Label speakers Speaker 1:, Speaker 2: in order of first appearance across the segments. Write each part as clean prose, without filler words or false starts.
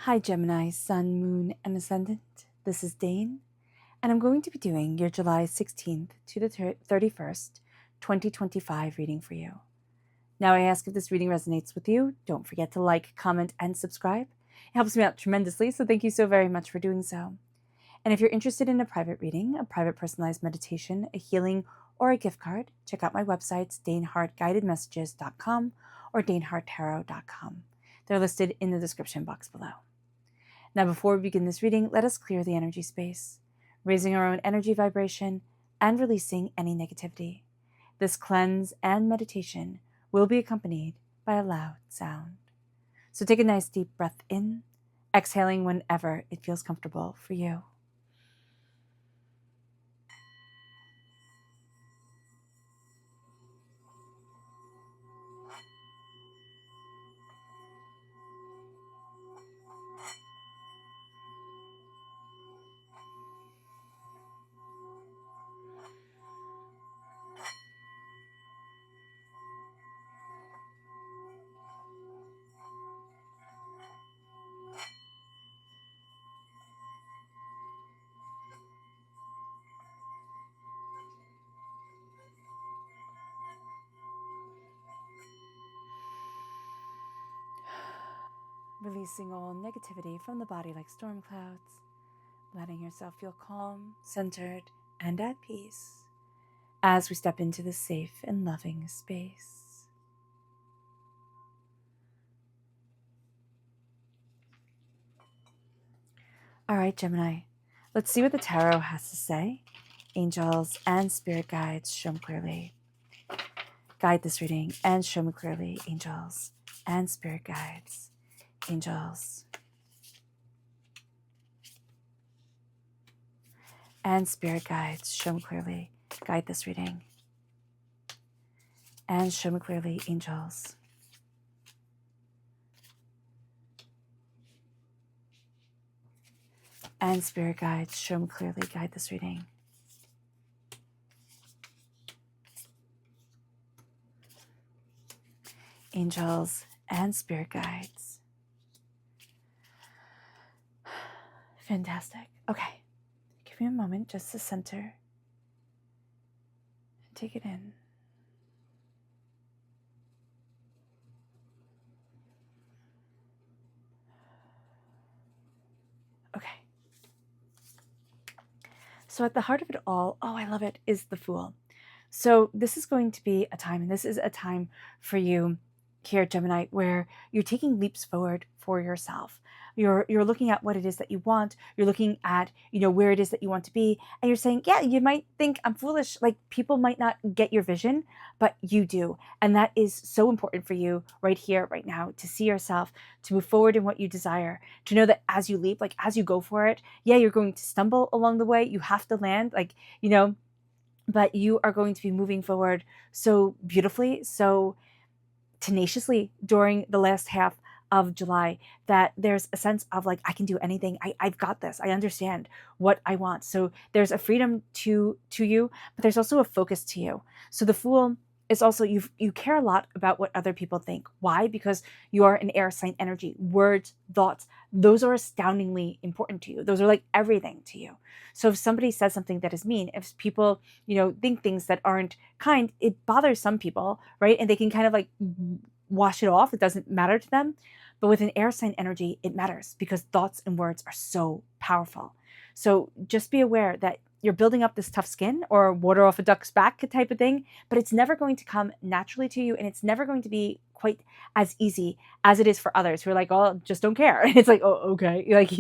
Speaker 1: Hi Gemini, Sun, Moon, and Ascendant. This is Dane, and I'm going to be doing your July 16th to the 31st, 2025 reading for you. Now I ask if this reading resonates with you, don't forget to like, comment, and subscribe. It helps me out tremendously, so thank you so very much for doing so. And if you're interested in a private reading, a private personalized meditation, a healing, or a gift card, check out my websites, danehartguidedmessages.com or daneharttarot.com. They're listed in the description box below. Now, before we begin this reading, let us clear the energy space, raising our own energy vibration and releasing any negativity. This cleanse and meditation will be accompanied by a loud sound. So take a nice deep breath in, exhaling whenever it feels comfortable for you. Releasing all negativity from the body like storm clouds, letting yourself feel calm, centered, and at peace as we step into this safe and loving space. All right, Gemini, let's see what the tarot has to say. Angels and spirit guides, show me clearly. Guide this reading and show me clearly, angels and spirit guides. Angels and spirit guides, show me clearly. Guide this reading and show me clearly, angels and spirit guides, show me clearly. Guide this reading angels and spirit guides. Fantastic. Okay, give me a moment just to center and take it in. Okay. So at the heart of it all, oh, I love it, is the Fool. So this is going to be a time, and this is a time for you here, Gemini, where you're taking leaps forward for yourself. You're looking at what it is that you want. You're looking at, where it is that you want to be. And you're saying, yeah, you might think I'm foolish. Like, people might not get your vision, but you do. And that is so important for you right here, right now, to see yourself, to move forward in what you desire, to know that as you leap, like as you go for it, yeah, you're going to stumble along the way. You have to land, but you are going to be moving forward so beautifully, so tenaciously during the last half of July, that there's a sense of like, I can do anything. I've got this. I understand what I want. So there's a freedom to you, but there's also a focus to you. So the Fool is also, you care a lot about what other people think. Why? Because you are an air sign energy. Words, thoughts, those are astoundingly important to you. Those are like everything to you. So if somebody says something that is mean, if people, think things that aren't kind, it bothers some people, right? And they can kind of like wash it off. It doesn't matter to them. But with an air sign energy, it matters because thoughts and words are so powerful. So just be aware that you're building up this tough skin, or water off a duck's back type of thing, but it's never going to come naturally to you, and it's never going to be quite as easy as it is for others who are like, oh, just don't care. And it's like, oh, okay. Like,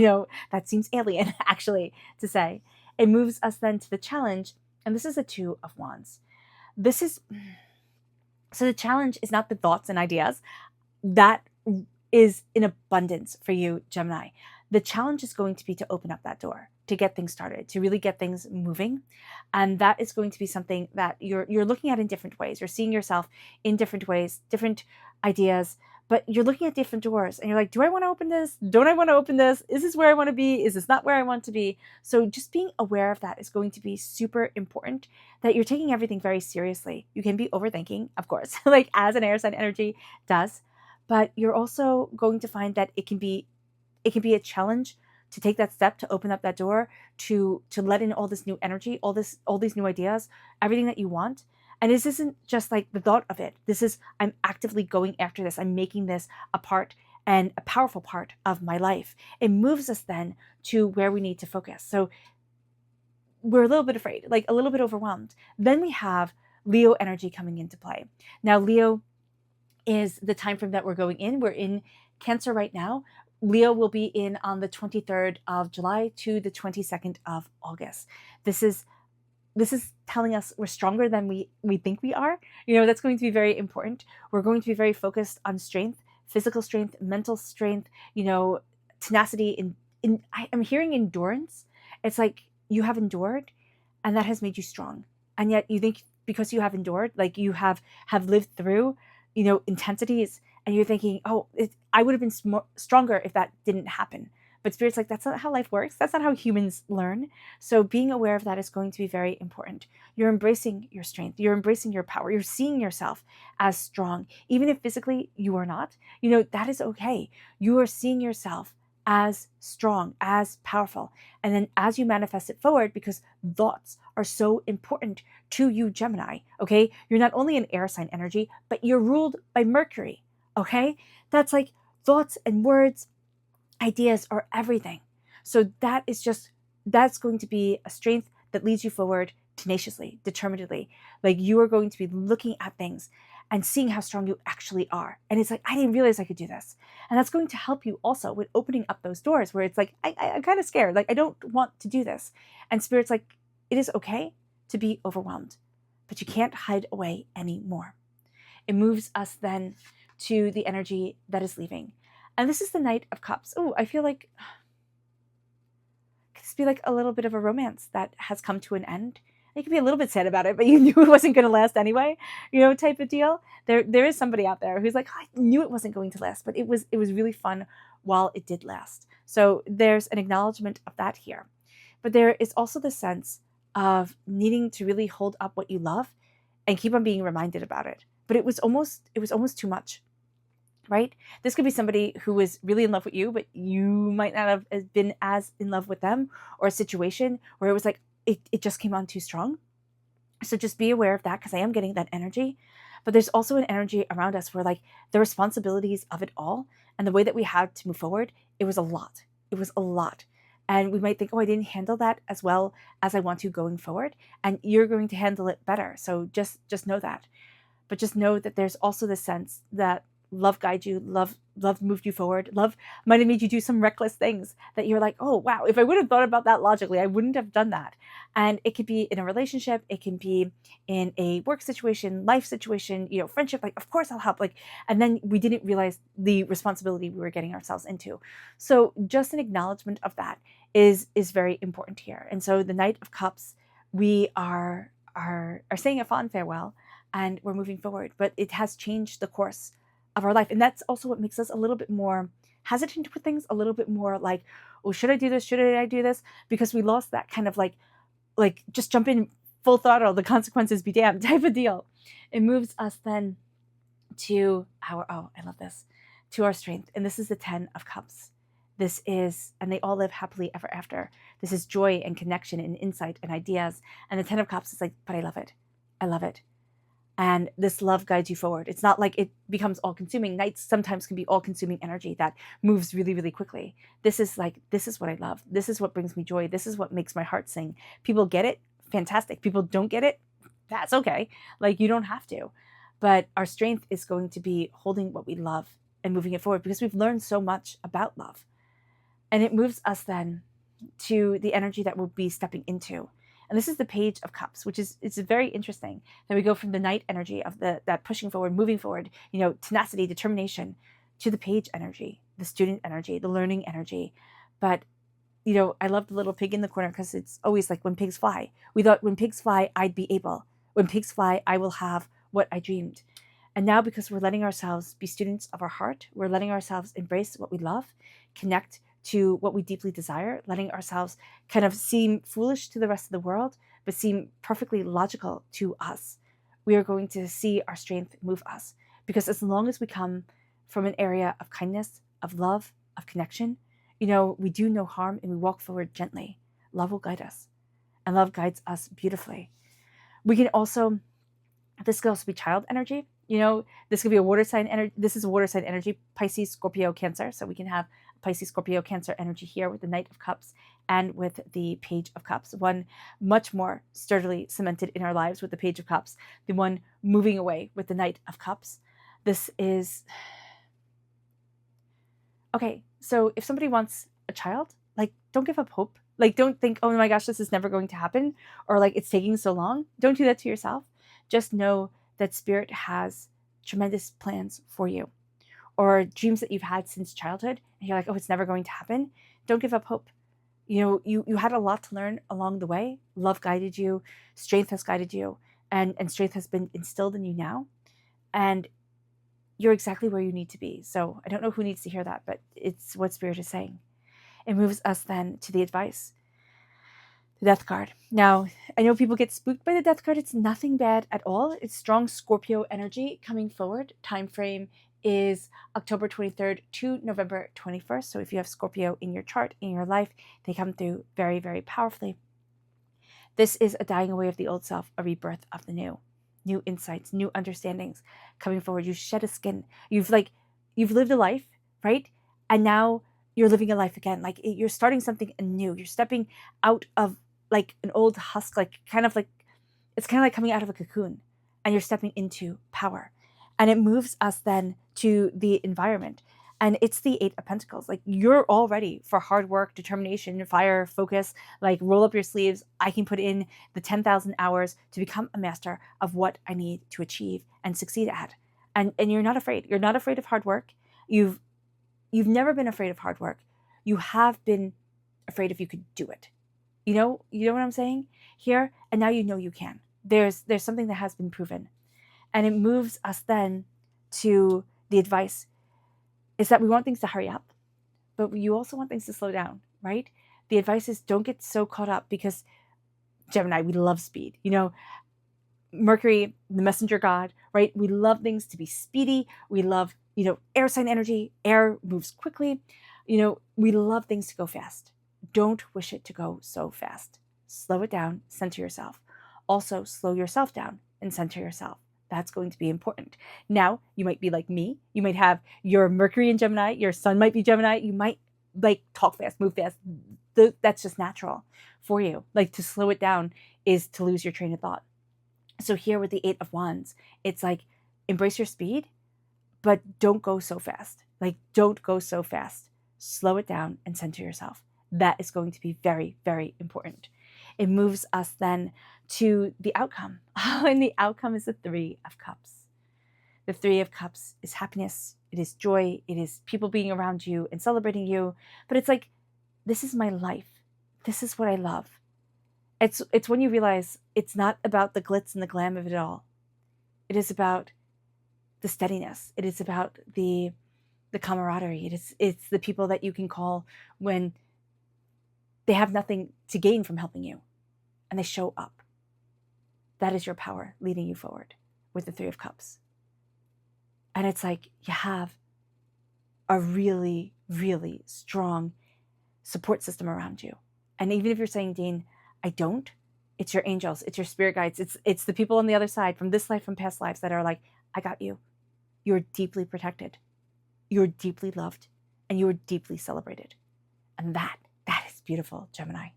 Speaker 1: that seems alien actually to say. It moves us then to the challenge, and this is a Two of Wands. So the challenge is not the thoughts and ideas. That is in abundance for you, Gemini. The challenge is going to be to open up that door, to get things started, to really get things moving. And that is going to be something that you're looking at in different ways. You're seeing yourself in different ways, different ideas, but you're looking at different doors and you're like, do I want to open this? Don't I want to open this? Is this where I want to be? Is this not where I want to be? So just being aware of that is going to be super important, that you're taking everything very seriously. You can be overthinking, of course, like as an air sign energy does, but you're also going to find that it can be it can be a challenge to take that step, to open up that door, to let in all this new energy, all these new ideas, everything that you want. And this isn't just like the thought of it. This is, I'm actively going after this. I'm making this a part and a powerful part of my life. It moves us then to where we need to focus. So we're a little bit afraid, like a little bit overwhelmed. Then we have Leo energy coming into play. Now, Leo is the time frame that we're going in. We're in Cancer right now. Leo will be in on the 23rd of July to the 22nd of August. This is telling us we're stronger than we think we are. That's going to be very important. We're going to be very focused on strength, physical strength, mental strength, tenacity. I'm hearing endurance. It's like you have endured and that has made you strong. And yet you think because you have endured, like you have lived through, intensities, and you're thinking, oh, I would have been stronger if that didn't happen. But Spirit's like, that's not how life works. That's not how humans learn. So being aware of that is going to be very important. You're embracing your strength. You're embracing your power. You're seeing yourself as strong. Even if physically you are not, that is okay. You are seeing yourself as strong, as powerful. And then as you manifest it forward, because thoughts are so important to you, Gemini, okay? You're not only an air sign energy, but you're ruled by Mercury, okay? That's like thoughts and words, ideas are everything. So that's going to be a strength that leads you forward tenaciously, determinedly. Like you are going to be looking at things and seeing how strong you actually are. And it's like, I didn't realize I could do this. And that's going to help you also with opening up those doors where it's like, I'm kind of scared. Like, I don't want to do this. And Spirit's like, it is okay to be overwhelmed, but you can't hide away anymore. It moves us then to the energy that is leaving. And this is the Knight of Cups. Oh, I feel like could this be like a little bit of a romance that has come to an end? You could be a little bit sad about it, but you knew it wasn't going to last anyway, type of deal. There is somebody out there who's like, I knew it wasn't going to last, but it was really fun while it did last. So there's an acknowledgement of that here. But there is also the sense of needing to really hold up what you love and keep on being reminded about it. But it was almost too much, right? This could be somebody who was really in love with you, but you might not have been as in love with them, or a situation where it was like, it just came on too strong. So just be aware of that, because I am getting that energy. But there's also an energy around us where like the responsibilities of it all and the way that we had to move forward, it was a lot. It was a lot. And we might think, oh, I didn't handle that as well as I want to going forward. And you're going to handle it better. So just know that. But just know that there's also the sense that love guides you, love moved you forward. Love might have made you do some reckless things that you're like, oh, wow, if I would have thought about that logically, I wouldn't have done that. And it could be in a relationship. It can be in a work situation, life situation, friendship, like, of course I'll help. Like, and then we didn't realize the responsibility we were getting ourselves into. So just an acknowledgement of that is very important here. And so the Knight of Cups, we are saying a fond farewell and we're moving forward, but it has changed the course of our life. And that's also what makes us a little bit more hesitant with things, a little bit more like, oh, should I do this? Should I do this? Because we lost that kind of like just jump in full throttle, the consequences be damned type of deal. It moves us then to to our strength. And this is the 10 of Cups. This is, and they all live happily ever after. This is joy and connection and insight and ideas. And the 10 of Cups is like, but I love it. I love it. And this love guides you forward. It's not like it becomes all-consuming. Nights sometimes can be all-consuming energy that moves really, really quickly. This is what I love. This is what brings me joy. This is what makes my heart sing. People get it, fantastic. People don't get it, that's okay. Like, you don't have to. But our strength is going to be holding what we love and moving it forward, because we've learned so much about love. And it moves us then to the energy that we'll be stepping into. And this is the Page of Cups, which is, it's very interesting that we go from the Knight energy of that pushing forward, moving forward, tenacity, determination, to the Page energy, the student energy, the learning energy. But, I love the little pig in the corner, because it's always like, when pigs fly. We thought when pigs fly, I'd be able. When pigs fly, I will have what I dreamed. And now, because we're letting ourselves be students of our heart, we're letting ourselves embrace what we love, connect to what we deeply desire, letting ourselves kind of seem foolish to the rest of the world, but seem perfectly logical to us. We are going to see our strength move us, because as long as we come from an area of kindness, of love, of connection, We do no harm and we walk forward gently. Love will guide us, and love guides us beautifully. We can also, this could also be child energy. This could be a water sign energy. This is a water sign energy, Pisces, Scorpio, Cancer. So we can have Pisces, Scorpio, Cancer energy here with the Knight of Cups and with the Page of Cups. One much more sturdily cemented in our lives with the Page of Cups, the one moving away with the Knight of Cups. This is, okay, so if somebody wants a child, don't give up hope. Don't think, oh my gosh, this is never going to happen, or it's taking so long. Don't do that to yourself. Just know that Spirit has tremendous plans for you, or dreams that you've had since childhood, and you're like, oh, it's never going to happen. Don't give up hope. You had a lot to learn along the way. Love guided you, strength has guided you, and strength has been instilled in you now. And you're exactly where you need to be. So I don't know who needs to hear that, but it's what Spirit is saying. It moves us then to the advice. The Death card. Now, I know people get spooked by the Death card. It's nothing bad at all. It's strong Scorpio energy coming forward. Time frame is October 23rd to November 21st. So if you have Scorpio in your chart, in your life, they come through very, very powerfully. This is a dying away of the old self, a rebirth of the new. New insights, new understandings coming forward. You shed a skin. You've lived a life, right? And now you're living a life again. You're starting something anew. You're stepping out of an old husk, it's kind of like coming out of a cocoon, and you're stepping into power. And it moves us then to the environment. And it's the Eight of Pentacles. You're all ready for hard work, determination, fire, focus. Roll up your sleeves. I can put in the 10,000 hours to become a master of what I need to achieve and succeed at. And you're not afraid. You're not afraid of hard work. You've never been afraid of hard work. You have been afraid if you could do it. You know what I'm saying here? And now you can. There's something that has been proven. And it moves us then to the advice is that we want things to hurry up, but you also want things to slow down, right? The advice is don't get so caught up, because Gemini, we love speed. Mercury, the messenger god, right? We love things to be speedy. We love, air sign energy. Air moves quickly. We love things to go fast. Don't wish it to go so fast. Slow it down, center yourself. Also, slow yourself down and center yourself. That's going to be important. Now, you might be like me. You might have your Mercury in Gemini. Your sun might be Gemini. You might talk fast, move fast. That's just natural for you. To slow it down is to lose your train of thought. So here with the Eight of Wands, it's embrace your speed, but don't go so fast. Don't go so fast. Slow it down and center yourself. That is going to be very, very important. It moves us then to the outcome. And the outcome is the Three of Cups. The Three of Cups is happiness. It is joy. It is people being around you and celebrating you. But it's this is my life. This is what I love. It's when you realize it's not about the glitz and the glam of it all. It is about the steadiness. It is about the camaraderie. It's the people that you can call when they have nothing to gain from helping you, and they show up. That is your power leading you forward with the Three of Cups. And it's you have a really, really strong support system around you. And even if you're saying, Dean, I don't, it's your angels, it's your spirit guides, it's the people on the other side from this life, from past lives that are I got you. You're deeply protected. You're deeply loved, and you are deeply celebrated. And that is beautiful, Gemini.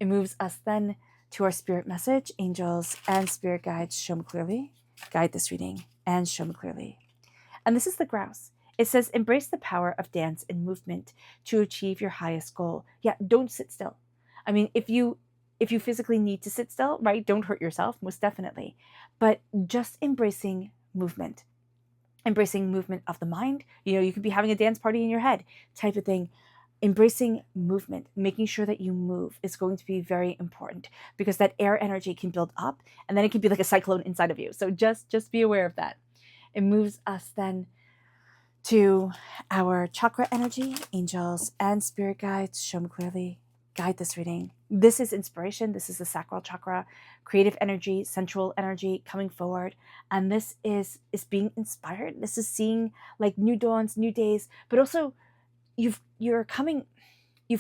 Speaker 1: It moves us then to our spirit message. Angels and spirit guides, show me clearly. Guide this reading and show me clearly. And this is the grouse. It says, embrace the power of dance and movement to achieve your highest goal. Yeah, don't sit still. I mean, if you physically need to sit still, right, don't hurt yourself, most definitely. But just embracing movement of the mind. You could be having a dance party in your head type of thing. Embracing movement, making sure that you move is going to be very important, because that air energy can build up and then it can be like a cyclone inside of you. So just be aware of that. It moves us then to our chakra energy. Angels and spirit guides, show me clearly. Guide this reading. This is inspiration. This is the sacral chakra, creative energy, sensual energy coming forward. And this is being inspired. This is seeing new dawns, new days, but also you've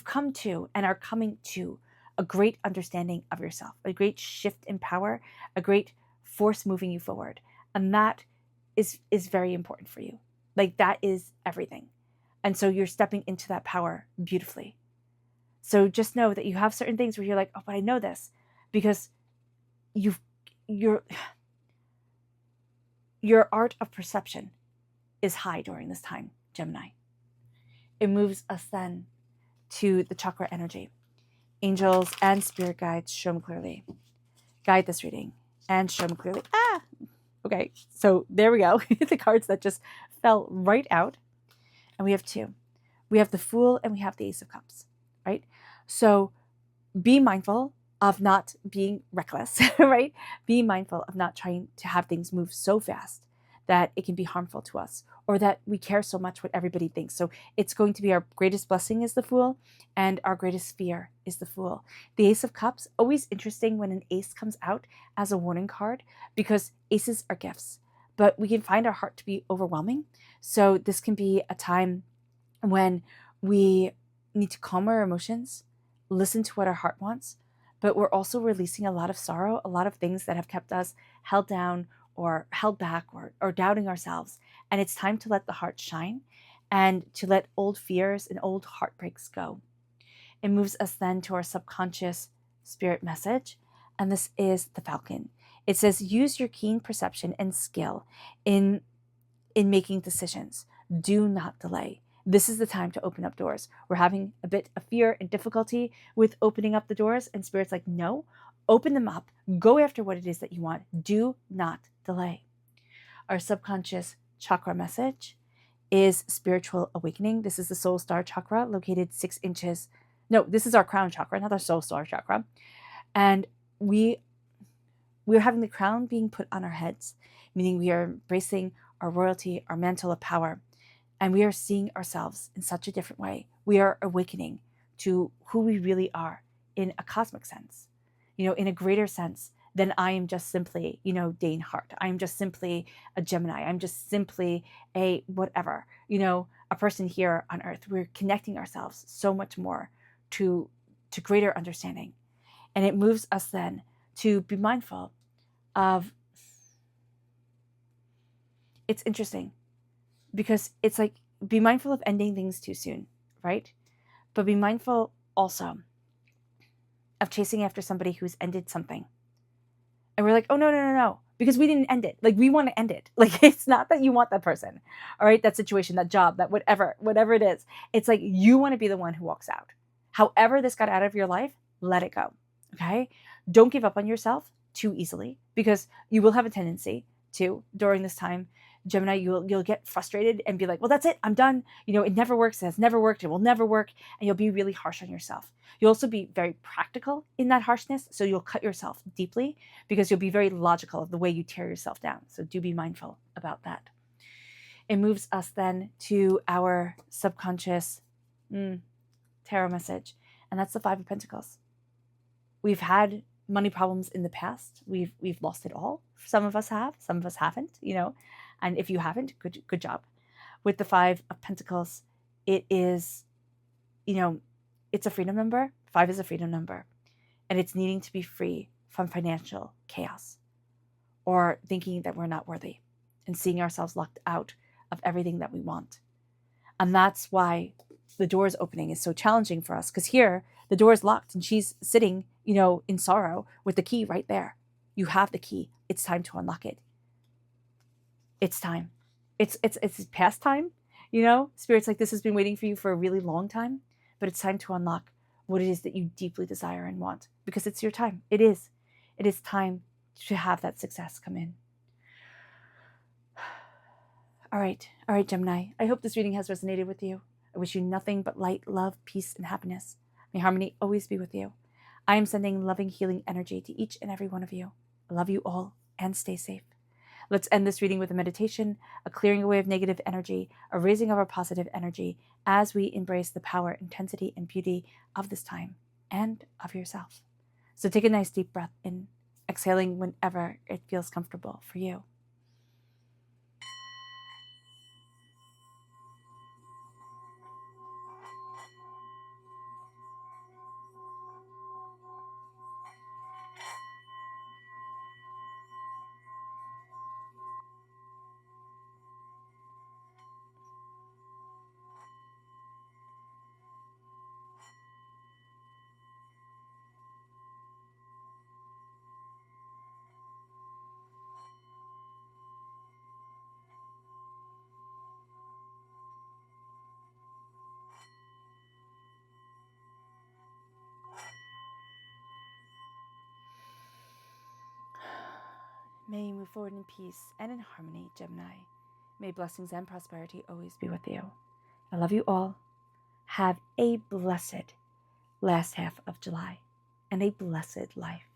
Speaker 1: come to and are coming to a great understanding of yourself, a great shift in power, a great force moving you forward. And that is very important for you. Like, that is everything. And so you're stepping into that power beautifully. So just know that you have certain things where you're like, oh, but I know this, because your art of perception is high during this time, Gemini. It moves us then to the chakra energy. Angels and spirit guides, show me clearly. Guide this reading and show me clearly. Okay, so there we go. The cards that just fell right out. And we have two. We have the Fool and we have the Ace of Cups, right? So be mindful of not being reckless, right? Be mindful of not trying to have things move so fast that it can be harmful to us, or that we care so much what everybody thinks. So it's going to be our greatest blessing is the Fool, and our greatest fear is the Fool. The Ace of Cups, always interesting when an ace comes out as a warning card, because aces are gifts, but we can find our heart to be overwhelming. So this can be a time when we need to calm our emotions, listen to what our heart wants, but we're also releasing a lot of sorrow, a lot of things that have kept us held down or held back, or doubting ourselves. And it's time to let the heart shine and to let old fears and old heartbreaks go. It moves us then to our subconscious spirit message, and this is the Falcon. It says, use your keen perception and skill in making decisions. Do not delay. This is the time to open up doors. We're having a bit of fear and difficulty with opening up the doors, and Spirit's like, no, open them up. Go after what it is that you want. Do not delay. Our subconscious chakra message is spiritual awakening. This is the soul star chakra located 6 inches. No, this is our crown chakra, not our soul star chakra. And we're having the crown being put on our heads, meaning we are embracing our royalty, our mantle of power, and we are seeing ourselves in such a different way. We are awakening to who we really are in a cosmic sense, in a greater sense than I am just simply, Dane Hart. I am just simply a Gemini. I'm just simply a whatever, a person here on Earth. We're connecting ourselves so much more to greater understanding. And it moves us then to be mindful of, it's interesting because it's like, be mindful of ending things too soon, right? But be mindful also of chasing after somebody who's ended something. And we're like, oh, no, because we didn't end it. Like, we want to end it. Like, it's not that you want that person, all right? That situation, that job, that whatever it is. It's like, you want to be the one who walks out. However this got out of your life, let it go, okay? Don't give up on yourself too easily, because you will have a tendency to, during this time, Gemini, you'll get frustrated and be like, well, that's it, I'm done. It never works, it has never worked, it will never work. And you'll be really harsh on yourself. You'll also be very practical in that harshness. So you'll cut yourself deeply because you'll be very logical of the way you tear yourself down. So do be mindful about that. It moves us then to our subconscious tarot message. And that's the 5 of Pentacles. We've had money problems in the past. We've lost it all. Some of us have, some of us haven't, And if you haven't, good job. With the 5 of Pentacles, it is, it's a freedom number. 5 is a freedom number. And it's needing to be free from financial chaos or thinking that we're not worthy and seeing ourselves locked out of everything that we want. And that's why the door's opening is so challenging for us, because here the door is locked and she's sitting, in sorrow with the key right there. You have the key. It's time to unlock it. It's time. It's past time, Spirit's like, this has been waiting for you for a really long time, but it's time to unlock what it is that you deeply desire and want, because it's your time. It is time to have that success come in. All right, Gemini. I hope this reading has resonated with you. I wish you nothing but light, love, peace, and happiness. May harmony always be with you. I am sending loving, healing energy to each and every one of you. I love you all, and stay safe. Let's end this reading with a meditation, a clearing away of negative energy, a raising of our positive energy as we embrace the power, intensity, and beauty of this time and of yourself. So take a nice deep breath in, exhaling whenever it feels comfortable for you. May you move forward in peace and in harmony, Gemini. May blessings and prosperity always be with you. I love you all. Have a blessed last half of July and a blessed life.